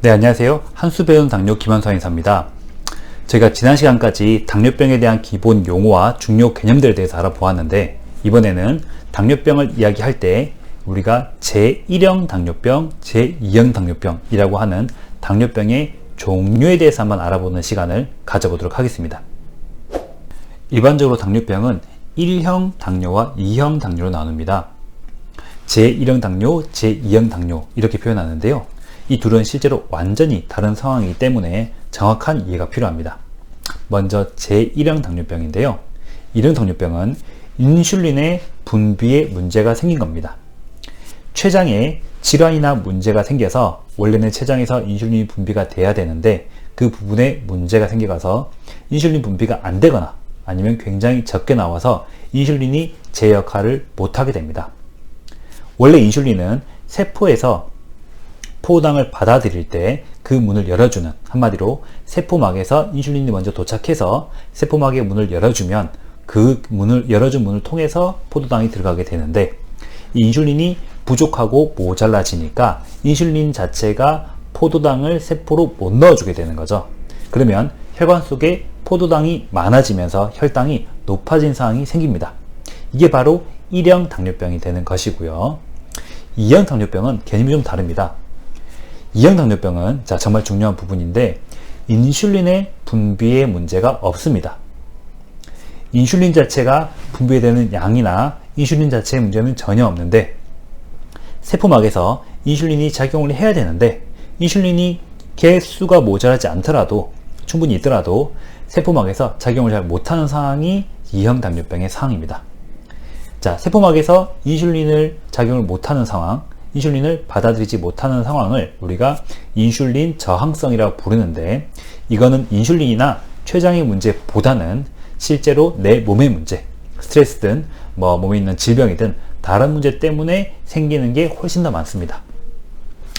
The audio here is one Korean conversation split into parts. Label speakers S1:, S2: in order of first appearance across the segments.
S1: 네, 안녕하세요. 한수 배운 당뇨 김한수 인사입니다. 저희가 지난 시간까지 당뇨병에 대한 기본 용어와 중요 개념들에 대해서 알아보았는데, 이번에는 당뇨병을 이야기할 때 우리가 제1형 당뇨병, 제2형 당뇨병이라고 하는 당뇨병의 종류에 대해서 한번 알아보는 시간을 가져보도록 하겠습니다. 일반적으로 당뇨병은 1형 당뇨와 2형 당뇨로 나눕니다. 제1형 당뇨, 제2형 당뇨 이렇게 표현하는데요. 이 둘은 실제로 완전히 다른 상황이기 때문에 정확한 이해가 필요합니다. 먼저 제1형 당뇨병인데요. 1형 당뇨병은 인슐린의 분비에 문제가 생긴 겁니다. 췌장에 질환이나 문제가 생겨서 원래는 췌장에서 인슐린이 분비가 돼야 되는데 그 부분에 문제가 생겨서 인슐린 분비가 안 되거나 아니면 굉장히 적게 나와서 인슐린이 제 역할을 못하게 됩니다. 원래 인슐린은 세포에서 포도당을 받아들일 때 그 문을 열어주는, 한마디로 세포막에서 인슐린이 먼저 도착해서 세포막의 문을 열어주면 그 문을 열어준 문을 통해서 포도당이 들어가게 되는데, 이 인슐린이 부족하고 모자라지니까 인슐린 자체가 포도당을 세포로 못 넣어주게 되는 거죠. 그러면 혈관 속에 포도당이 많아지면서 혈당이 높아진 상황이 생깁니다. 이게 바로 1형 당뇨병이 되는 것이고요. 2형 당뇨병은 개념이 좀 다릅니다. 2형 당뇨병은 정말 중요한 부분인데, 인슐린의 분비에 문제가 없습니다. 인슐린 자체가 분비되는 양이나 인슐린 자체의 문제는 전혀 없는데, 세포막에서 인슐린이 작용을 해야 되는데 인슐린이 개수가 모자라지 않더라도, 충분히 있더라도 세포막에서 작용을 잘 못하는 상황이 2형 당뇨병의 상황입니다. 세포막에서 인슐린을 작용을 못하는 상황, 인슐린을 받아들이지 못하는 상황을 우리가 인슐린 저항성이라고 부르는데, 이거는 인슐린이나 췌장의 문제보다는 실제로 내 몸의 문제, 스트레스든 몸에 있는 질병이든 다른 문제 때문에 생기는 게 훨씬 더 많습니다.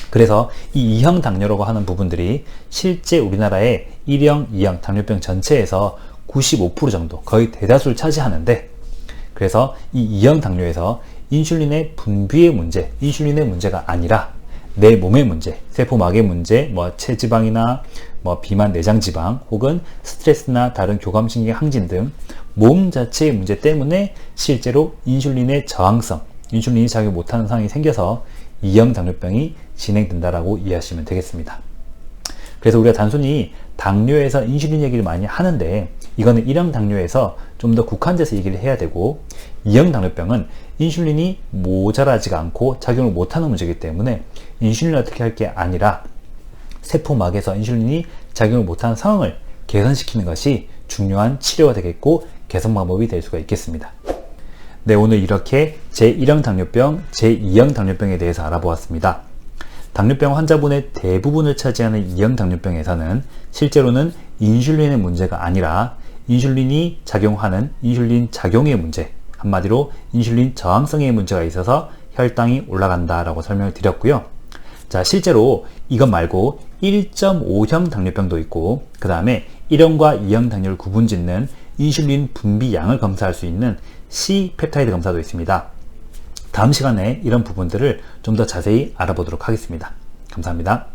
S1: 그래서 이 2형 당뇨라고 하는 부분들이 실제 우리나라의 1형, 2형 당뇨병 전체에서 95% 정도, 거의 대다수를 차지하는데, 그래서 이 2형 당뇨에서 인슐린의 분비의 문제, 인슐린의 문제가 아니라 내 몸의 문제, 세포막의 문제, 체지방이나 비만 내장지방, 혹은 스트레스나 다른 교감신경 항진 등 몸 자체의 문제 때문에 실제로 인슐린의 저항성, 인슐린이 작용 못하는 상황이 생겨서 2형 당뇨병이 진행된다라고 이해하시면 되겠습니다. 그래서 우리가 단순히 당뇨에서 인슐린 얘기를 많이 하는데, 이거는 1형 당뇨에서 좀 더 국한돼서 얘기를 해야 되고, 2형 당뇨병은 인슐린이 모자라지가 않고 작용을 못하는 문제이기 때문에 인슐린을 어떻게 할 게 아니라 세포막에서 인슐린이 작용을 못하는 상황을 개선시키는 것이 중요한 치료가 되겠고 개선 방법이 될 수가 있겠습니다. 네, 오늘 이렇게 제1형 당뇨병, 제2형 당뇨병에 대해서 알아보았습니다. 당뇨병 환자분의 대부분을 차지하는 2형 당뇨병에서는 실제로는 인슐린의 문제가 아니라 인슐린이 작용하는 인슐린 작용의 문제, 한마디로 인슐린 저항성의 문제가 있어서 혈당이 올라간다라고 설명을 드렸고요. 실제로 이것 말고 1.5형 당뇨병도 있고, 그 다음에 1형과 2형 당뇨를 구분짓는 인슐린 분비량을 검사할 수 있는 C펩타이드 검사도 있습니다. 다음 시간에 이런 부분들을 좀 더 자세히 알아보도록 하겠습니다. 감사합니다.